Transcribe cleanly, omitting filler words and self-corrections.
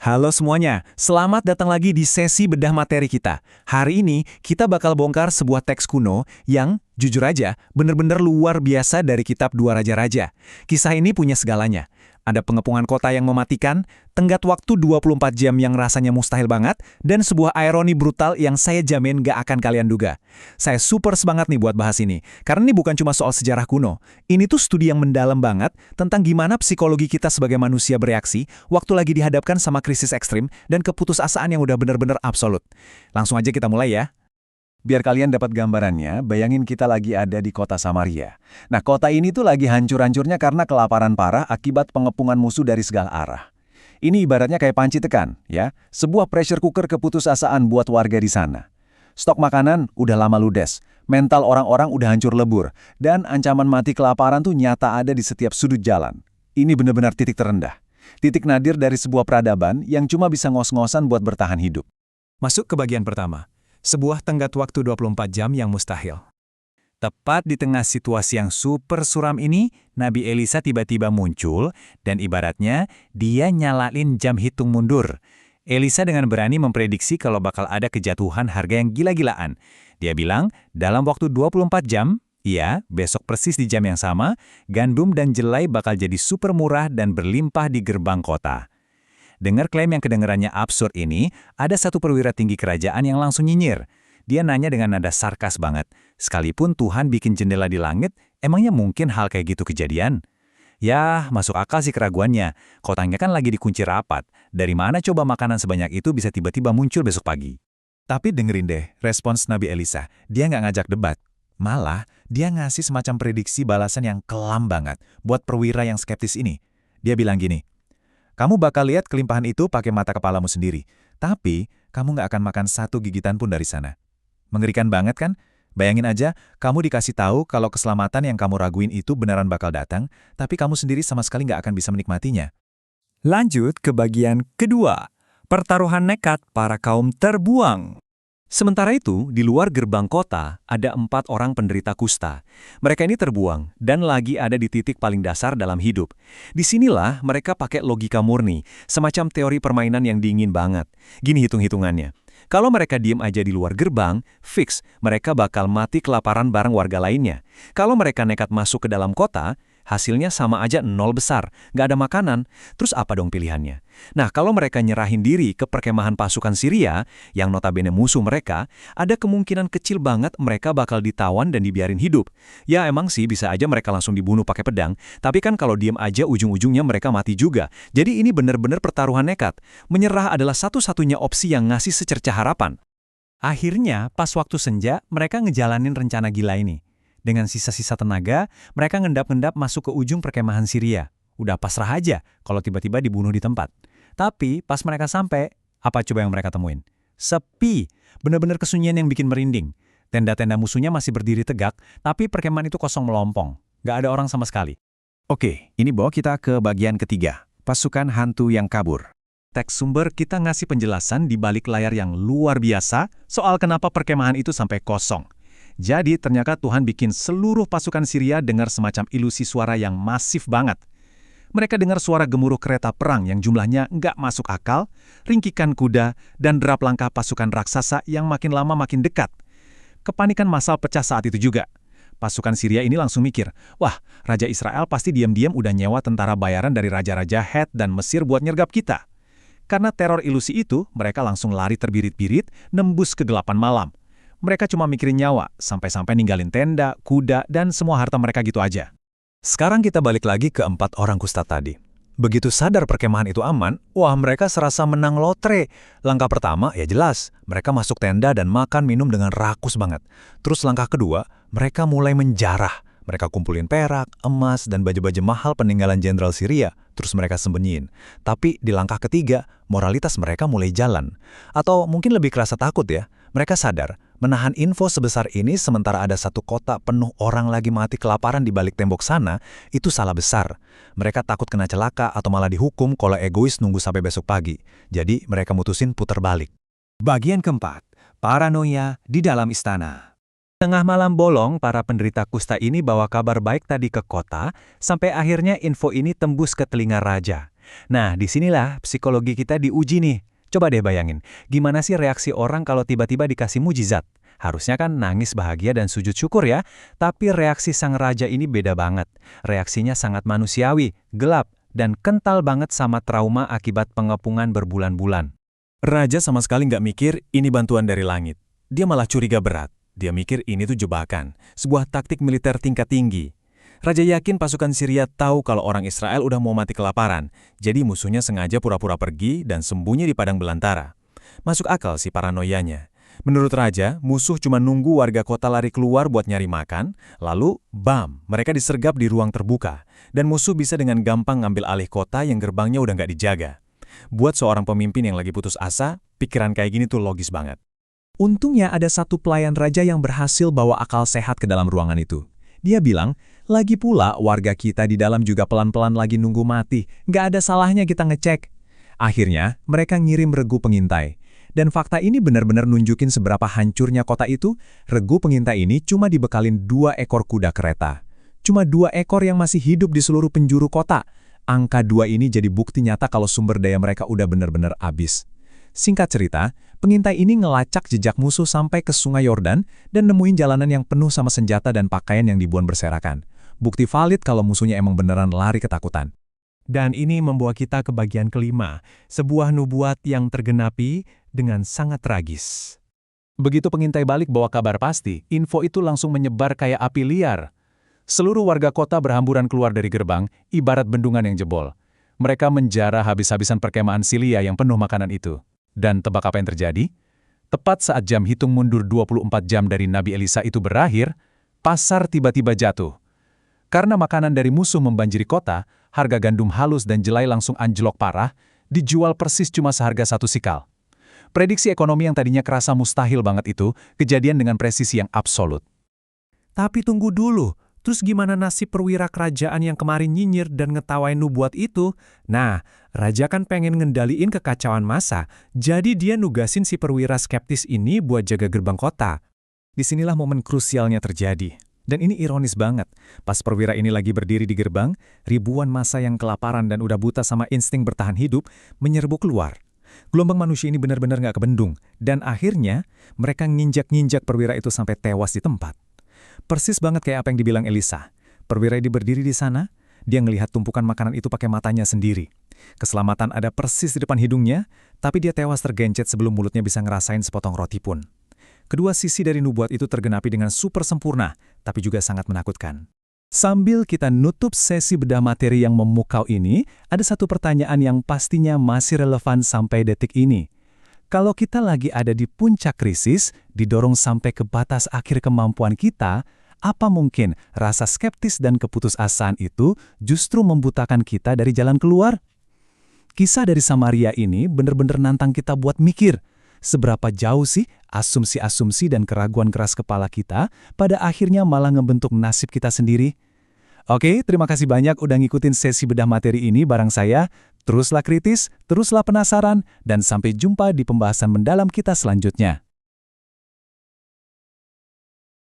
Halo semuanya, selamat datang lagi di sesi bedah materi kita. Hari ini kita bakal bongkar sebuah teks kuno yang, jujur aja, bener-bener luar biasa dari kitab Dua Raja-Raja. Kisah ini punya segalanya. Ada pengepungan kota yang mematikan, tenggat waktu 24 jam yang rasanya mustahil banget, dan sebuah ironi brutal yang saya jamin gak akan kalian duga. Saya super semangat nih buat bahas ini, karena ini bukan cuma soal sejarah kuno. Ini tuh studi yang mendalam banget tentang gimana psikologi kita sebagai manusia bereaksi waktu lagi dihadapkan sama krisis ekstrim dan keputusasaan yang udah bener-bener absolut. Langsung aja kita mulai ya. Biar kalian dapat gambarannya, bayangin kita lagi ada di kota Samaria. Nah, kota ini tuh lagi hancur-hancurnya karena kelaparan parah akibat pengepungan musuh dari segala arah. Ini ibaratnya kayak panci tekan, ya. Sebuah pressure cooker keputusasaan buat warga di sana. Stok makanan udah lama ludes, mental orang-orang udah hancur lebur, dan ancaman mati kelaparan tuh nyata ada di setiap sudut jalan. Ini benar-benar titik terendah. Titik nadir dari sebuah peradaban yang cuma bisa ngos-ngosan buat bertahan hidup. Masuk ke bagian pertama. Sebuah tenggat waktu 24 jam yang mustahil. Tepat di tengah situasi yang super suram ini, Nabi Elisa tiba-tiba muncul dan ibaratnya dia nyalain jam hitung mundur. Elisa dengan berani memprediksi kalau bakal ada kejatuhan harga yang gila-gilaan. Dia bilang, dalam waktu 24 jam, iya, besok persis di jam yang sama, gandum dan jelai bakal jadi super murah dan berlimpah di gerbang kota. Dengar klaim yang kedengarannya absurd ini, ada satu perwira tinggi kerajaan yang langsung nyinyir. Dia nanya dengan nada sarkas banget, sekalipun Tuhan bikin jendela di langit, emangnya mungkin hal kayak gitu kejadian? Ya, masuk akal sih keraguannya. Kotanya kan lagi dikunci rapat. Dari mana coba makanan sebanyak itu bisa tiba-tiba muncul besok pagi? Tapi dengerin deh, respons Nabi Elisa. Dia nggak ngajak debat. Malah, dia ngasih semacam prediksi balasan yang kelam banget buat perwira yang skeptis ini. Dia bilang gini, kamu bakal lihat kelimpahan itu pakai mata kepalamu sendiri. Tapi, kamu nggak akan makan satu gigitan pun dari sana. Mengerikan banget kan? Bayangin aja, kamu dikasih tahu kalau keselamatan yang kamu raguin itu beneran bakal datang, tapi kamu sendiri sama sekali nggak akan bisa menikmatinya. Lanjut ke bagian kedua. Pertaruhan nekat para kaum terbuang. Sementara itu, di luar gerbang kota, ada 4 orang penderita kusta. Mereka ini terbuang, dan lagi ada di titik paling dasar dalam hidup. Disinilah mereka pakai logika murni, semacam teori permainan yang dingin banget. Gini hitung-hitungannya. Kalau mereka diem aja di luar gerbang, fix, mereka bakal mati kelaparan bareng warga lainnya. Kalau mereka nekat masuk ke dalam kota, hasilnya sama aja 0 besar, nggak ada makanan. Terus apa dong pilihannya? Nah, kalau mereka nyerahin diri ke perkemahan pasukan Syria, yang notabene musuh mereka, ada kemungkinan kecil banget mereka bakal ditawan dan dibiarin hidup. Ya emang sih bisa aja mereka langsung dibunuh pakai pedang, tapi kan kalau diem aja ujung-ujungnya mereka mati juga. Jadi ini bener-bener pertaruhan nekat. Menyerah adalah satu-satunya opsi yang ngasih secercah harapan. Akhirnya, pas waktu senja, mereka ngejalanin rencana gila ini. Dengan sisa-sisa tenaga, mereka ngendap-ngendap masuk ke ujung perkemahan Syria. Udah pasrah aja kalau tiba-tiba dibunuh di tempat. Tapi pas mereka sampai, apa coba yang mereka temuin? Sepi, bener-bener kesunyian yang bikin merinding. Tenda-tenda musuhnya masih berdiri tegak, tapi perkemahan itu kosong melompong. Gak ada orang sama sekali. Oke, ini bawa kita ke bagian ketiga, pasukan hantu yang kabur. Teks sumber kita ngasih penjelasan di balik layar yang luar biasa soal kenapa perkemahan itu sampai kosong. Jadi ternyata Tuhan bikin seluruh pasukan Syria dengar semacam ilusi suara yang masif banget. Mereka dengar suara gemuruh kereta perang yang jumlahnya nggak masuk akal, ringkikan kuda, dan derap langkah pasukan raksasa yang makin lama makin dekat. Kepanikan massal pecah saat itu juga. Pasukan Syria ini langsung mikir, wah, Raja Israel pasti diam-diam udah nyewa tentara bayaran dari Raja-Raja Het dan Mesir buat nyergap kita. Karena teror ilusi itu, mereka langsung lari terbirit-birit, nembus kegelapan malam. Mereka cuma mikirin nyawa, sampai-sampai ninggalin tenda, kuda, dan semua harta mereka gitu aja. Sekarang kita balik lagi ke 4 orang kusta tadi. Begitu sadar perkemahan itu aman, wah mereka serasa menang lotre. Langkah pertama, ya jelas, mereka masuk tenda dan makan minum dengan rakus banget. Terus langkah kedua, mereka mulai menjarah. Mereka kumpulin perak, emas, dan baju-baju mahal peninggalan Jenderal Syria, terus mereka sembunyiin. Tapi di langkah ketiga, moralitas mereka mulai jalan. Atau mungkin lebih kerasa takut ya. Mereka sadar, menahan info sebesar ini sementara ada satu kota penuh orang lagi mati kelaparan di balik tembok sana, itu salah besar. Mereka takut kena celaka atau malah dihukum kalau egois nunggu sampai besok pagi. Jadi mereka mutusin putar balik. Bagian keempat, paranoia di dalam istana. Tengah malam bolong, para penderita kusta ini bawa kabar baik tadi ke kota, sampai akhirnya info ini tembus ke telinga raja. Nah, disinilah psikologi kita diuji nih. Coba deh bayangin, gimana sih reaksi orang kalau tiba-tiba dikasih mujizat? Harusnya kan nangis bahagia dan sujud syukur ya, tapi reaksi sang raja ini beda banget. Reaksinya sangat manusiawi, gelap, dan kental banget sama trauma akibat pengepungan berbulan-bulan. Raja sama sekali nggak mikir ini bantuan dari langit. Dia malah curiga berat. Dia mikir ini tuh jebakan, sebuah taktik militer tingkat tinggi. Raja yakin pasukan Syria tahu kalau orang Israel udah mau mati kelaparan, jadi musuhnya sengaja pura-pura pergi dan sembunyi di padang belantara. Masuk akal sih paranoianya. Menurut Raja, musuh cuma nunggu warga kota lari keluar buat nyari makan, lalu, bam, mereka disergap di ruang terbuka, dan musuh bisa dengan gampang ngambil alih kota yang gerbangnya udah nggak dijaga. Buat seorang pemimpin yang lagi putus asa, pikiran kayak gini tuh logis banget. Untungnya ada satu pelayan raja yang berhasil bawa akal sehat ke dalam ruangan itu. Dia bilang, lagi pula warga kita di dalam juga pelan-pelan lagi nunggu mati, nggak ada salahnya kita ngecek. Akhirnya, mereka ngirim regu pengintai. Dan fakta ini benar-benar nunjukin seberapa hancurnya kota itu. Regu pengintai ini cuma dibekalin 2 ekor kuda kereta. Cuma 2 ekor yang masih hidup di seluruh penjuru kota. Angka 2 ini jadi bukti nyata kalau sumber daya mereka udah benar-benar habis. Singkat cerita, pengintai ini ngelacak jejak musuh sampai ke Sungai Yordan dan nemuin jalanan yang penuh sama senjata dan pakaian yang dibuang berserakan. Bukti valid kalau musuhnya emang beneran lari ketakutan. Dan ini membawa kita ke bagian kelima, sebuah nubuat yang tergenapi dengan sangat tragis. Begitu pengintai balik bawa kabar pasti, info itu langsung menyebar kayak api liar. Seluruh warga kota berhamburan keluar dari gerbang, ibarat bendungan yang jebol. Mereka menjarah habis-habisan perkemahan Silia yang penuh makanan itu. Dan tebak apa yang terjadi? Tepat saat jam hitung mundur 24 jam dari Nabi Elisa itu berakhir, pasar tiba-tiba jatuh. Karena makanan dari musuh membanjiri kota, harga gandum halus dan jelai langsung anjlok parah, dijual persis cuma seharga 1 sikal. Prediksi ekonomi yang tadinya kerasa mustahil banget itu, kejadian dengan presisi yang absolut. Tapi tunggu dulu, terus gimana nasib perwira kerajaan yang kemarin nyinyir dan ngetawain nubuat itu? Nah, raja kan pengen ngendaliin kekacauan massa, jadi dia nugasin si perwira skeptis ini buat jaga gerbang kota. Disinilah momen krusialnya terjadi. Dan ini ironis banget, pas perwira ini lagi berdiri di gerbang, ribuan massa yang kelaparan dan udah buta sama insting bertahan hidup, menyerbu keluar. Gelombang manusia ini benar-benar nggak kebendung, dan akhirnya mereka nginjak-nginjak perwira itu sampai tewas di tempat. Persis banget kayak apa yang dibilang Elisa. Perwira ini berdiri di sana, dia ngelihat tumpukan makanan itu pakai matanya sendiri. Keselamatan ada persis di depan hidungnya, tapi dia tewas tergencet sebelum mulutnya bisa ngerasain sepotong roti pun. Kedua sisi dari nubuat itu tergenapi dengan super sempurna, tapi juga sangat menakutkan. Sambil kita nutup sesi bedah materi yang memukau ini, ada satu pertanyaan yang pastinya masih relevan sampai detik ini. Kalau kita lagi ada di puncak krisis, didorong sampai ke batas akhir kemampuan kita, apa mungkin rasa skeptis dan keputusasaan itu justru membutakan kita dari jalan keluar? Kisah dari Samaria ini benar-benar nantang kita buat mikir, seberapa jauh sih asumsi-asumsi dan keraguan keras kepala kita pada akhirnya malah ngebentuk nasib kita sendiri? Oke, terima kasih banyak udah ngikutin sesi bedah materi ini bareng saya. Teruslah kritis, teruslah penasaran, dan sampai jumpa di pembahasan mendalam kita selanjutnya.